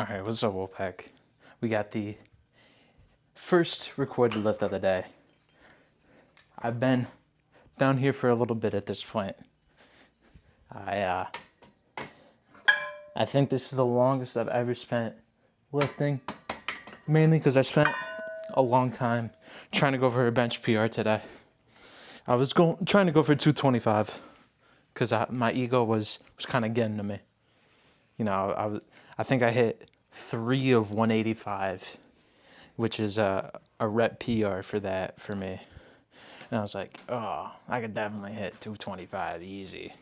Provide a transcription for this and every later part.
All right, what's up, Wolfpack? We got the first recorded lift of the day. I've been down here for a little bit at this point. I think this is the longest I've ever spent lifting, mainly because I spent a long time trying to go for a bench PR today. I was trying to go for 225 because my ego was kind of getting to me. You know, I think I hit 3 of 185, which is a rep PR for me. And I was like, oh, I could definitely hit 225 easy.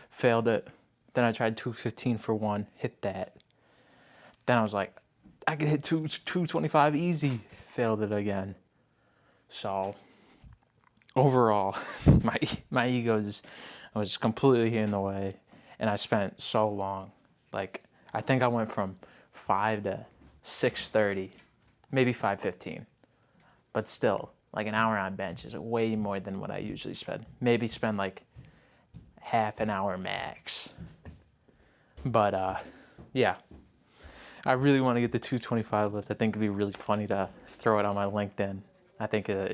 Failed it. Then I tried 215 for one, hit that. Then I was like, I could hit 225 easy. Failed it again. So overall, my ego was completely in the way, and I spent so long. Like, I think I went from 5 to 6:30, maybe 5:15, but still, like an hour on bench is way more than what I usually spend. Maybe spend like half an hour max. But yeah, I really want to get the 225 lift. I think it'd be really funny to throw it on my LinkedIn. I think I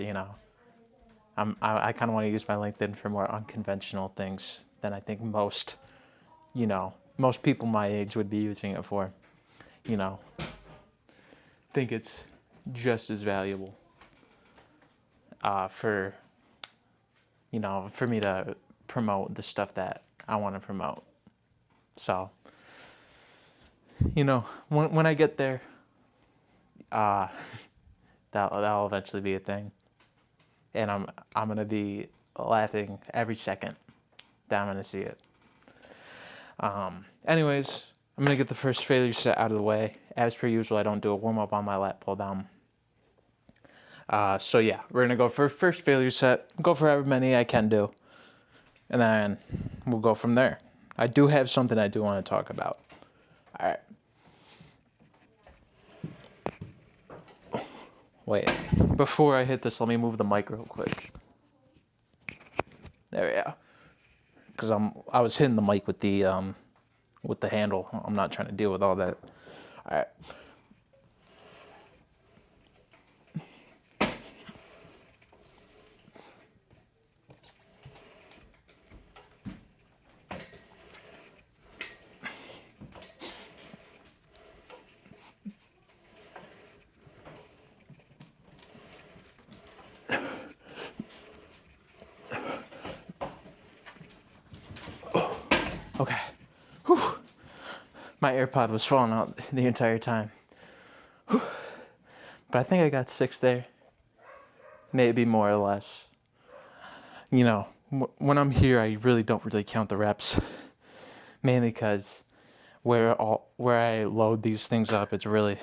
kind of want to use my LinkedIn for more unconventional things than I think most people my age would be using it for. Think it's just as valuable for me to promote the stuff that I want to promote. So, when I get there, that'll eventually be a thing, and I'm gonna be laughing every second that I'm gonna see it. Anyways, I'm gonna get the first failure set out of the way. As per usual, I don't do a warm up on my lat pull down. So yeah, we're gonna go for first failure set. Go for however many I can do, and then we'll go from there. I do have something I do want to talk about. All right. Wait, before I hit this, let me move the mic real quick. There we go. Because I was hitting the mic with the handle. I'm not trying to deal with all that. All right. Okay. Whew. My AirPod was falling out the entire time. Whew. But I think I got 6 there. Maybe more or less. When I'm here, I really don't count the reps. Mainly because where I load these things up, it's really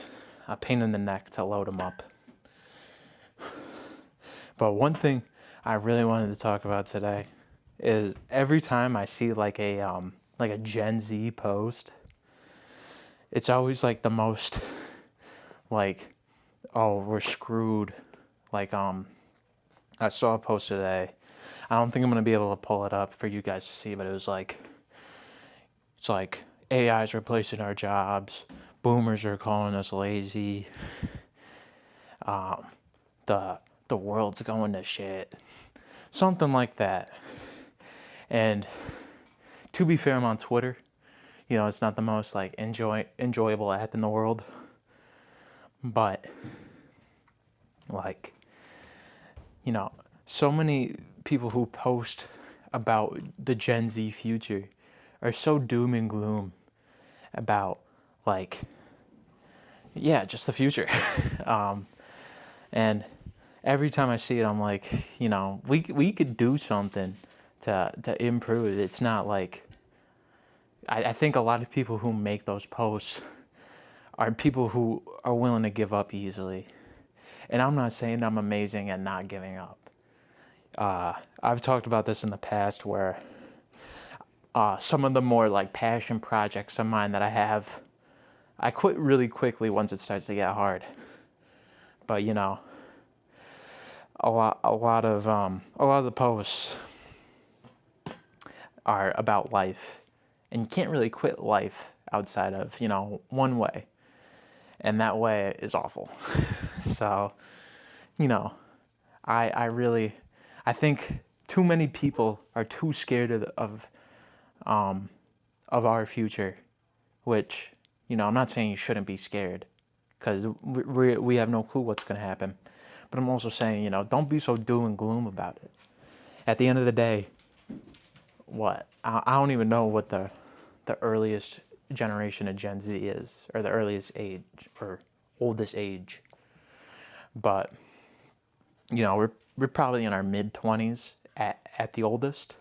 a pain in the neck to load them up. But one thing I really wanted to talk about today is every time I see like a Gen Z post, it's always like the most like, oh, we're screwed. Like I saw a post today. I don't think I'm gonna be able to pull it up for you guys to see, but it's like AI's replacing our jobs. Boomers are calling us lazy. The world's going to shit. Something like that. And to be fair, I'm on Twitter. It's not the most like enjoyable app in the world. But like, so many people who post about the Gen Z future are so doom and gloom about like, yeah, just the future. And every time I see it, I'm like, we could do something to improve it. It's not like, I think a lot of people who make those posts are people who are willing to give up easily. And I'm not saying I'm amazing at not giving up. I've talked about this in the past where some of the more like passion projects of mine that I have, I quit really quickly once it starts to get hard. But a lot of the posts are about life, and you can't really quit life outside of one way, and that way is awful. So, you know, I think too many people are too scared of our future, which, I'm not saying you shouldn't be scared, because we have no clue what's going to happen. But I'm also saying, don't be so doom and gloom about it. At the end of the day, what? I don't even know what the earliest generation of Gen Z is, or the earliest age, or oldest age. But, we're probably in our mid-20s at the oldest.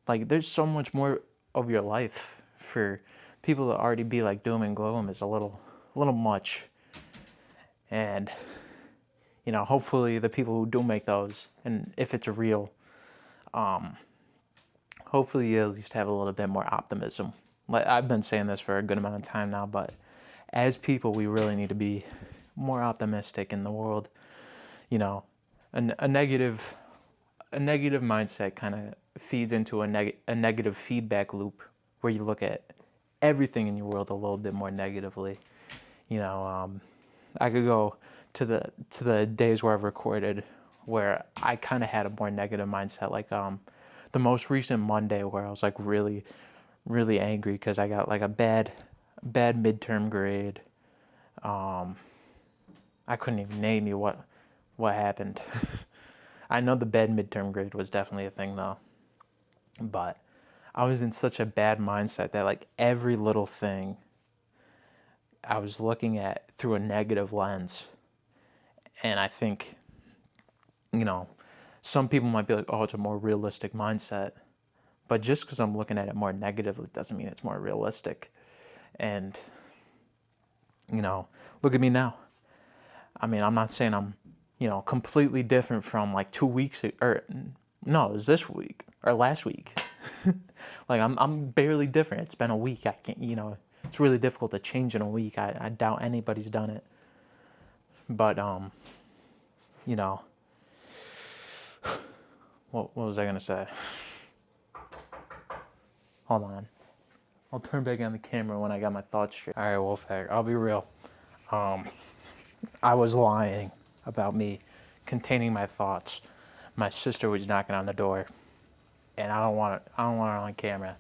Like, there's so much more of your life for people to already be like doom and gloom is a little much. And, hopefully the people who do make those, and if it's real, hopefully you at least have a little bit more optimism. Like, I've been saying this for a good amount of time now, but as people, we really need to be more optimistic in the world. A negative mindset kind of feeds into a negative feedback loop where you look at everything in your world a little bit more negatively. I could go to the days where I've recorded where I kind of had a more negative mindset, like the most recent Monday where I was like really, really angry because I got like a bad midterm grade. I couldn't even name you what happened. I know the bad midterm grade was definitely a thing though, but I was in such a bad mindset that like every little thing I was looking at through a negative lens. And I think, some people might be like, oh, it's a more realistic mindset. But just because I'm looking at it more negatively doesn't mean it's more realistic. And, look at me now. I mean, I'm not saying I'm, completely different from like 2 weeks, or no, it was this week or last week. Like I'm barely different. It's been a week. I can't, it's really difficult to change in a week. I doubt anybody's done it. But, what was I gonna say? Hold on. I'll turn back on the camera when I got my thoughts straight. All right, Wolfpack, I'll be real. I was lying about me containing my thoughts. My sister was knocking on the door, and I don't want it on camera.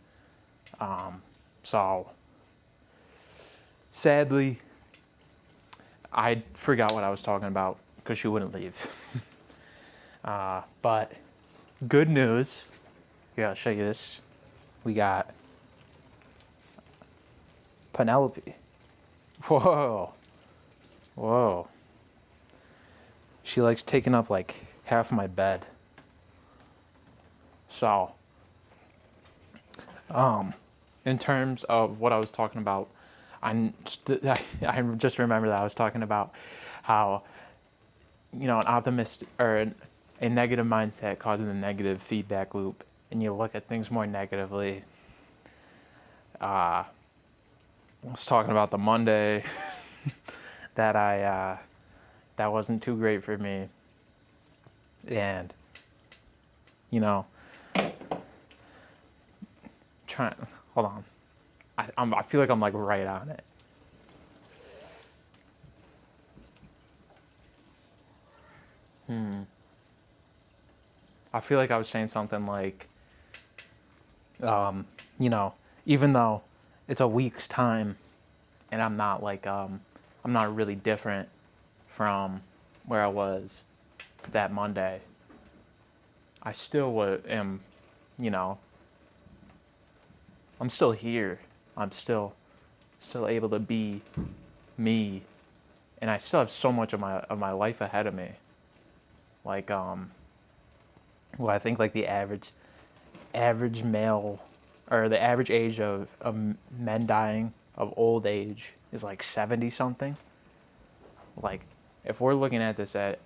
So sadly, I forgot what I was talking about because she wouldn't leave. But good news. Here, I'll show you this. We got Penelope. Whoa. She likes taking up like half my bed. So, in terms of what I was talking about, I just remember that I was talking about how, an optimist or a negative mindset causes a negative feedback loop, and you look at things more negatively. I was talking about the Monday that that wasn't too great for me, and hold on, I feel like I'm like right on it. I feel like I was saying something like, even though it's a week's time, and I'm not like I'm not really different from where I was that Monday. I still am, I'm still here. I'm still able to be me, and I still have so much of my life ahead of me. Like I think like the average male, or the average age of men dying of old age is like 70 something. Like, if we're looking at this at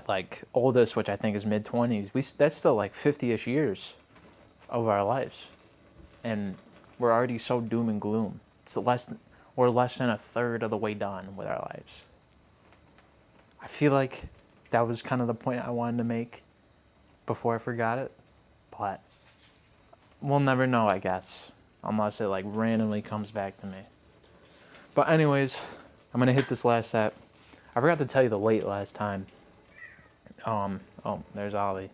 like oldest, which I think is mid-20s, that's still like 50-ish years of our lives, and we're already so doom and gloom. We're less than a third of the way done with our lives. I feel like that was kind of the point I wanted to make before I forgot it, but we'll never know, I guess, unless it like randomly comes back to me. But anyways, I'm gonna hit this last set. I forgot to tell you the weight last time. Oh, there's Ollie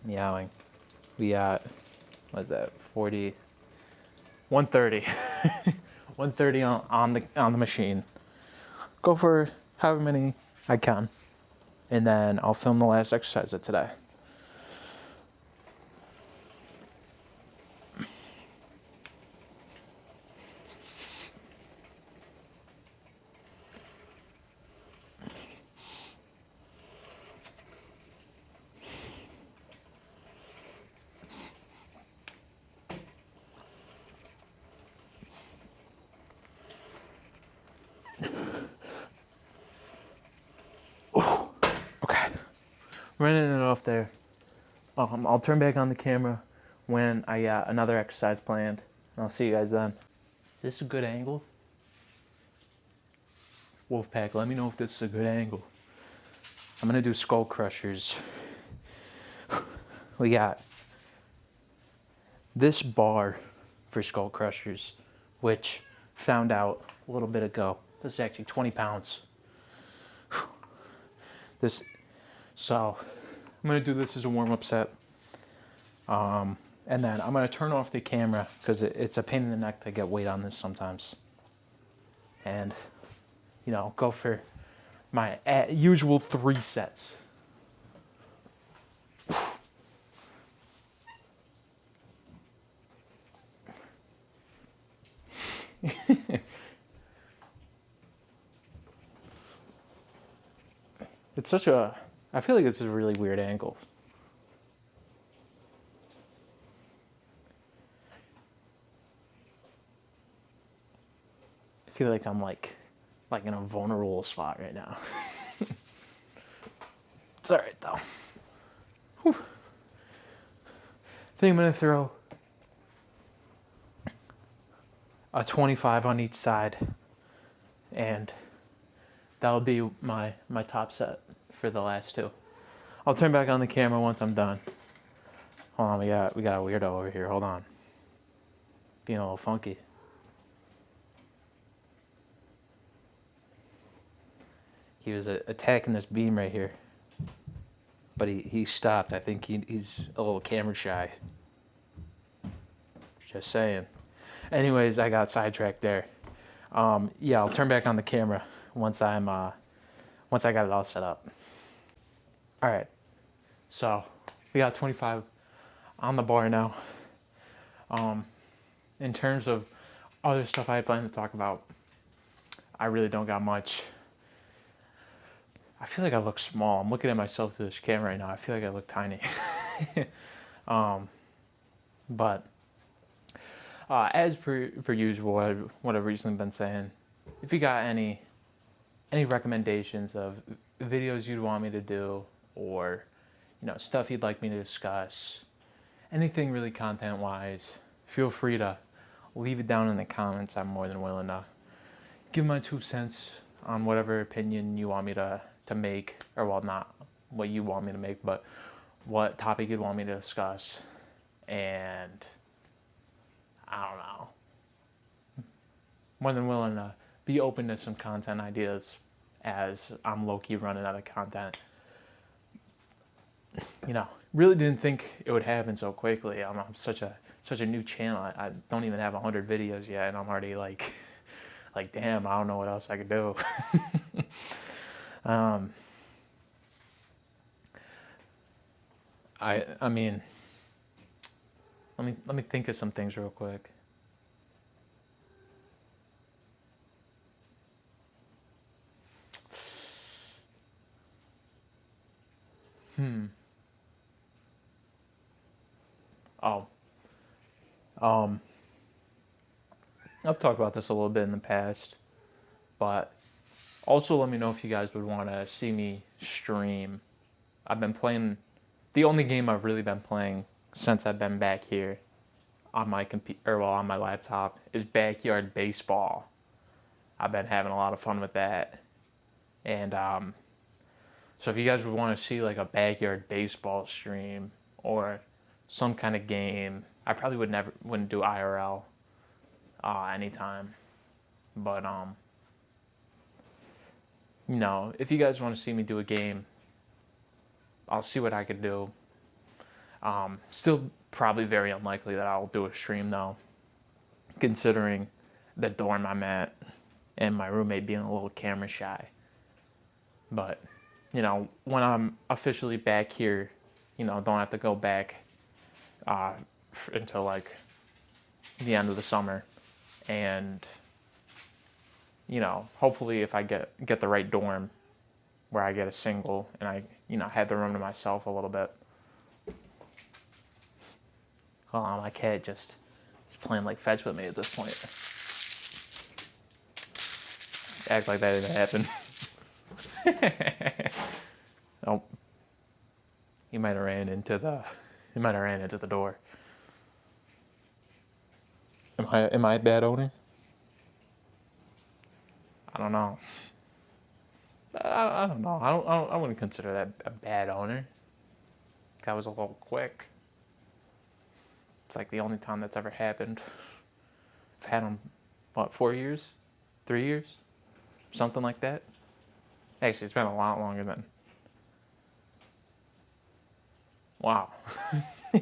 meowing. We got, what is that, 40, 130. 130 on the machine. Go for however many I can. And then I'll film the last exercise of today. Okay, running it off there. I'll turn back on the camera when I got another exercise planned. I'll see you guys then. Is this a good angle? Wolfpack, let me know if this is a good angle. I'm gonna do skull crushers. We got this bar for skull crushers, which found out a little bit ago. This is actually 20 pounds. So I'm gonna do this as a warm-up set. And then I'm gonna turn off the camera because it's a pain in the neck to get weight on this sometimes. And, you know, go for my usual 3 sets. I feel like it's a really weird angle. I feel like I'm like in a vulnerable spot right now. It's alright though. Whew. I think I'm gonna throw a 25 on each side, and that'll be my top set for the last 2. I'll turn back on the camera once I'm done. Hold on, we got a weirdo over here. Hold on. Being a little funky. He was attacking this beam right here. But he stopped. I think he's a little camera shy. Just saying. Anyways, I got sidetracked there. Yeah, I'll turn back on the camera once I got it all set up. All right. So we got 25 on the bar now. In terms of other stuff I had planned to talk about, I really don't got much. I feel like I look small. I'm looking at myself through this camera right now. I feel like I look tiny. But as per usual, what I've recently been saying, if you got any recommendations of videos you'd want me to do, or stuff you'd like me to discuss, anything really content-wise, feel free to leave it down in the comments. I'm more than willing to give my 2 cents on whatever opinion you want me to make, or well, not what you want me to make, but what topic you'd want me to discuss. And I don't know, more than willing to be open to some content ideas, as I'm low-key running out of content. Really didn't think it would happen so quickly. I'm such a new channel. I don't even have 100 videos yet, and I'm already like damn, I don't know what else I could do. I mean, let me think of some things real quick. I've talked about this a little bit in the past, but also let me know if you guys would want to see me stream. I've been playing, the only game I've really been playing since I've been back here on my on my laptop is Backyard Baseball. I've been having a lot of fun with that. And so if you guys would want to see like a Backyard Baseball stream or some kind of game, I probably wouldn't do IRL anytime. But if you guys want to see me do a game, I'll see what I could do. Still probably very unlikely that I'll do a stream though, considering the dorm I'm at and my roommate being a little camera shy. But, when I'm officially back here, don't have to go back until like the end of the summer. And, hopefully if I get the right dorm where I get a single and I, have the room to myself a little bit. Hold on, my cat just is playing like fetch with me at this point. Act like that didn't happen. Nope. He might have ran into the door. Am I a bad owner? I don't know. I don't know. I wouldn't consider that a bad owner. That was a little quick. It's like the only time that's ever happened. I've had him, 4 years? 3 years? Something like that. Actually, it's been a lot longer than. Wow. I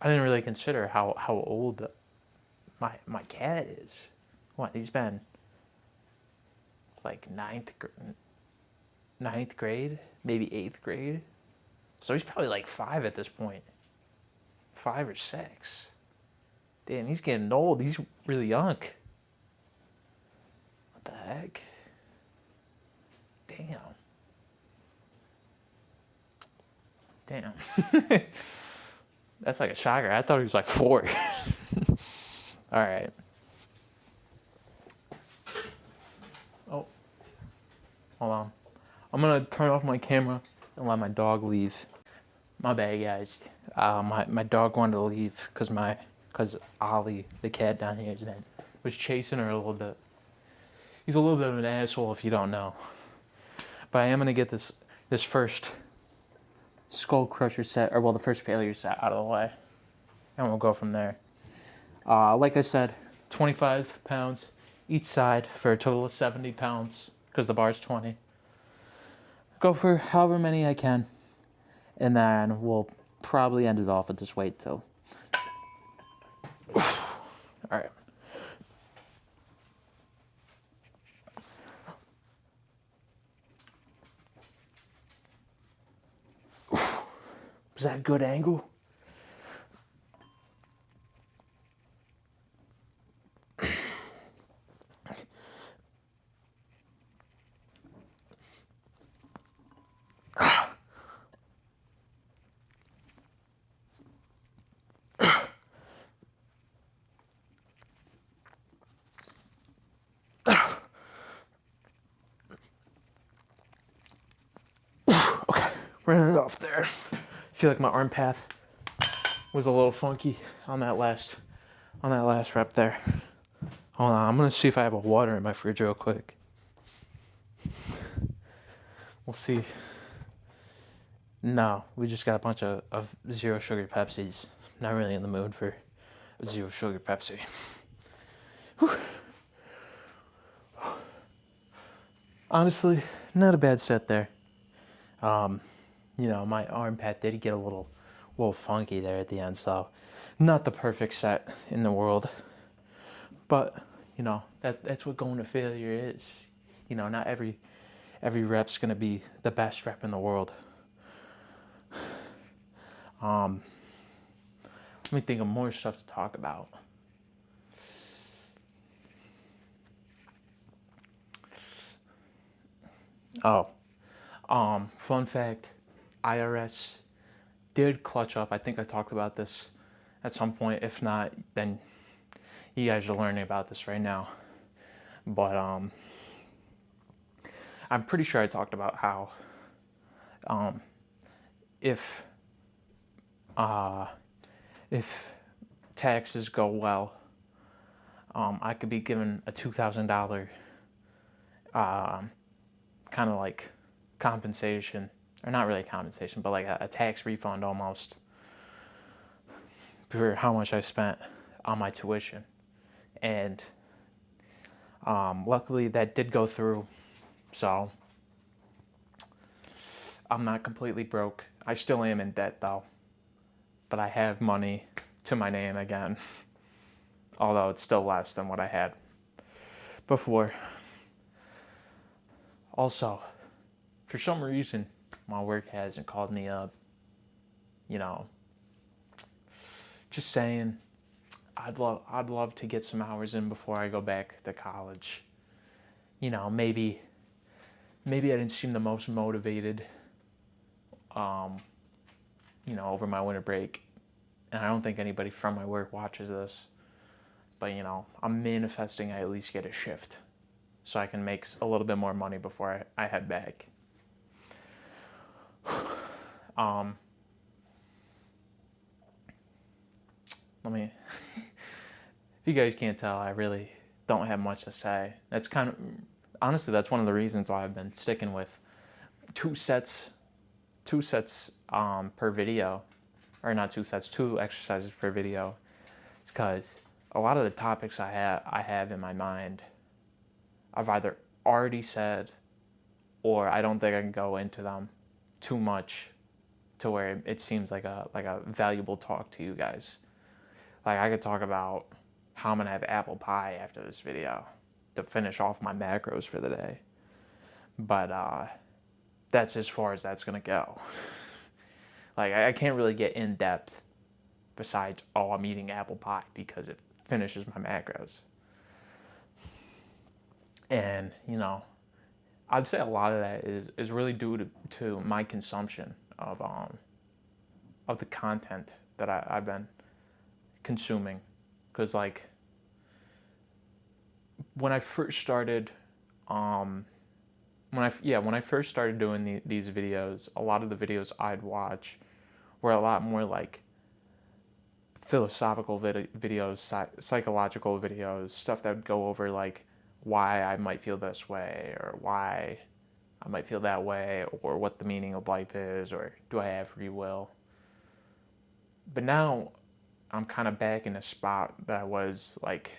didn't really consider how old my cat is. What, he's been like ninth grade, maybe 8th grade. So he's probably like 5 at this point. 5 or 6. Damn, he's getting old. He's really young. What the heck? Damn. That's like a shocker. I thought he was like 4. All right. Oh. Hold on. I'm going to turn off my camera and let my dog leave. My bad, guys. My dog wanted to leave because Ollie, the cat down here, was chasing her a little bit. He's a little bit of an asshole if you don't know. But I am going to get this first Skull Crusher set, the first failure set out of the way. And we'll go from there. Like I said, 25 pounds each side for a total of 70 pounds because the bar's 20. Go for however many I can. And then we'll probably end it off at this weight too. All right. Was that a good angle? Okay, ran it off there. I feel like my arm path was a little funky on that last rep there. Hold on, I'm gonna see if I have a water in my fridge real quick. We'll see. No, we just got a bunch of zero sugar Pepsis. Not really in the mood for a zero sugar Pepsi. Whew. Honestly, not a bad set there. My arm pad did get a little funky there at the end, so not the perfect set in the world. But, that's what going to failure is. Not every rep's gonna be the best rep in the world. Let me think of more stuff to talk about. Fun fact, IRS did clutch up. I think I talked about this at some point. If not, then you guys are learning about this right now. But I'm pretty sure I talked about how if taxes go well, I could be given a $2,000 kind of like compensation, or not really compensation, but like a tax refund almost for how much I spent on my tuition. And Luckily, that did go through, so I'm not completely broke. I still am in debt, though, but I have money to my name again, although it's still less than what I had before. Also, for some reason, my work hasn't called me up. You know, just saying, I'd love to get some hours in before I go back to college. You know, maybe I didn't seem the most motivated, over my winter break. And I don't think anybody from my work watches this. But, I'm manifesting I at least get a shift so I can make a little bit more money before I head back. If you guys can't tell, I really don't have much to say. Honestly, that's one of the reasons why I've been sticking with two sets per video, or not 2 sets, 2 exercises per video. It's because a lot of the topics I have in my mind, I've either already said, or I don't think I can go into them too much to where it seems like a valuable talk to you guys. Like, I could talk about how I'm gonna have apple pie after this video to finish off my macros for the day, but that's as far as that's gonna go. Like, I can't really get in depth besides, I'm eating apple pie because it finishes my macros. And, I'd say a lot of that is really due to my consumption of the content that I've been consuming. Because, like, when I first started, when I first started doing these videos, a lot of the videos I'd watch were a lot more like philosophical videos, psychological videos, stuff that would go over like why I might feel this way, or why I might feel that way, or what the meaning of life is, or do I have free will. But now I'm kind of back in a spot that I was like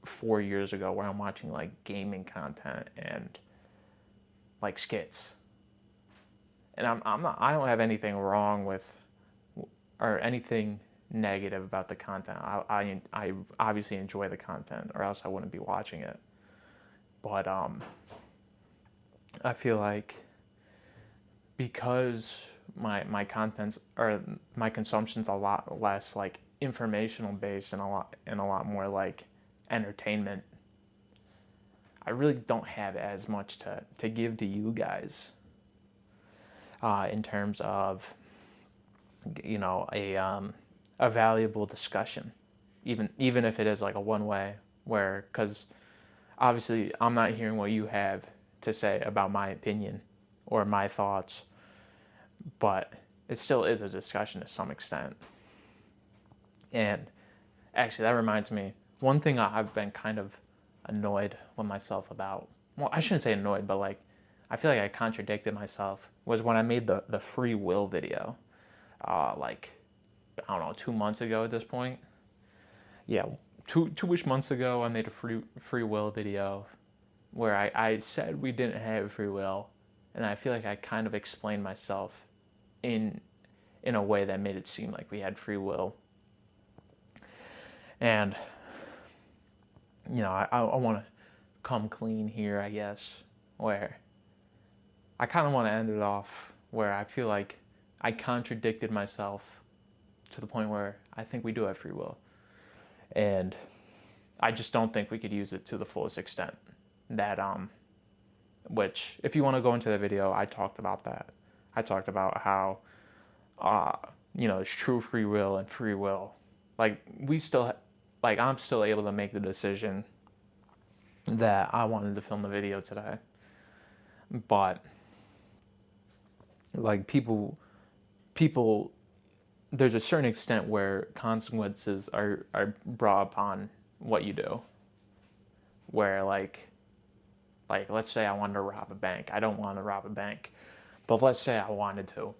4 years ago, where I'm watching like gaming content and like skits. And I don't have anything wrong with, or anything negative about the content. I obviously enjoy the content, or else I wouldn't be watching it. But I feel like because my contents, or my consumption's a lot less like informational based and a lot more like entertainment, I really don't have as much to give to you guys in terms of a valuable discussion, even if it is like a one way, where, because obviously I'm not hearing what you have to say about my opinion or my thoughts, but it still is a discussion to some extent. And actually, that reminds me, one thing I've been kind of annoyed with myself about, well, I shouldn't say annoyed, but like, I feel like I contradicted myself, was when I made the free will video, like, I don't know, 2 months ago at this point. Yeah, two-ish months ago, I made a free will video where I said we didn't have free will, and I feel like I kind of explained myself in a way that made it seem like we had free will. And I want to come clean here, I guess, where I kind of want to end it off where I feel like I contradicted myself to the point where I think we do have free will. And I just don't think we could use it to the fullest extent. Which, if you want to go into the video, I talked about that. I talked about how, it's true free will and free will. Like, I'm still able to make the decision that I wanted to film the video today. But, like, people, there's a certain extent where consequences are brought upon what you do. Where, like, let's say I wanted to rob a bank. I don't want to rob a bank. But let's say I wanted to.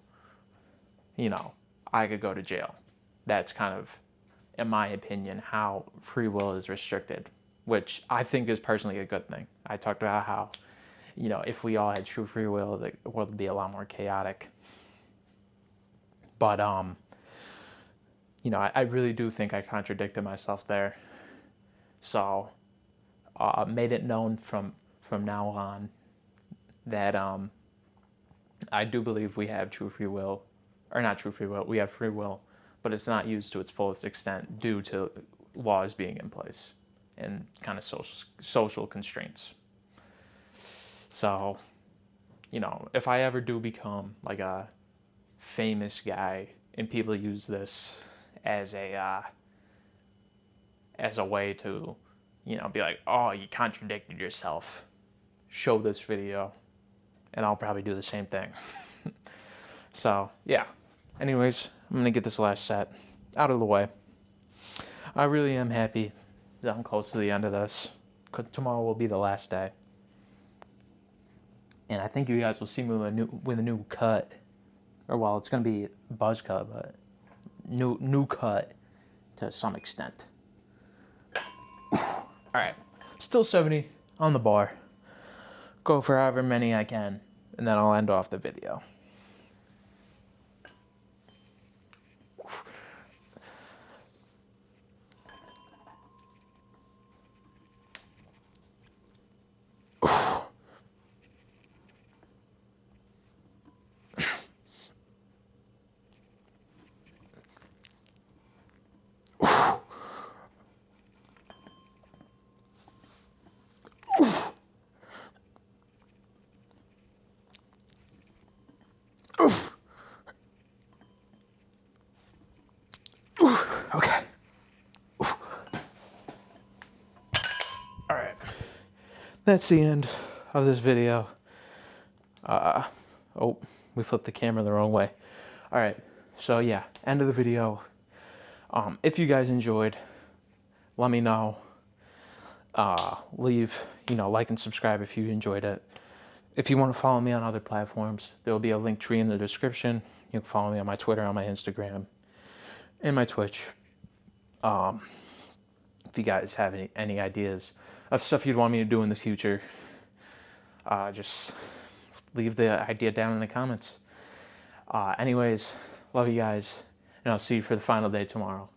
I could go to jail. That's kind of, in my opinion, how free will is restricted. which I think is personally a good thing. I talked about how, if we all had true free will, the world would be a lot more chaotic. But I really do think I contradicted myself there. So, made it known from now on that I do believe we have true free will, or not true free will. We have free will, but it's not used to its fullest extent due to laws being in place and kind of social constraints. So, if I ever do become like a famous guy and people use this as a way to, be like, oh, you contradicted yourself, show this video, and I'll probably do the same thing. So, yeah. Anyways, I'm going to get this last set out of the way. I really am happy that I'm close to the end of this, because tomorrow will be the last day. And I think you guys will see me with a new cut. Or, well, it's going to be a buzz cut, but new cut to some extent. Alright, still 70 on the bar. Go for however many I can, and then I'll end off the video. Okay. Alright. That's the end of this video. Oh, we flipped the camera the wrong way. Alright, so yeah, end of the video. If you guys enjoyed, let me know. Leave, like and subscribe if you enjoyed it. If you want to follow me on other platforms, there will be a link tree in the description. You can follow me on my Twitter, on my Instagram, and my Twitch. If you guys have any ideas of stuff you'd want me to do in the future, just leave the idea down in the comments. Anyways, love you guys, and I'll see you for the final day tomorrow.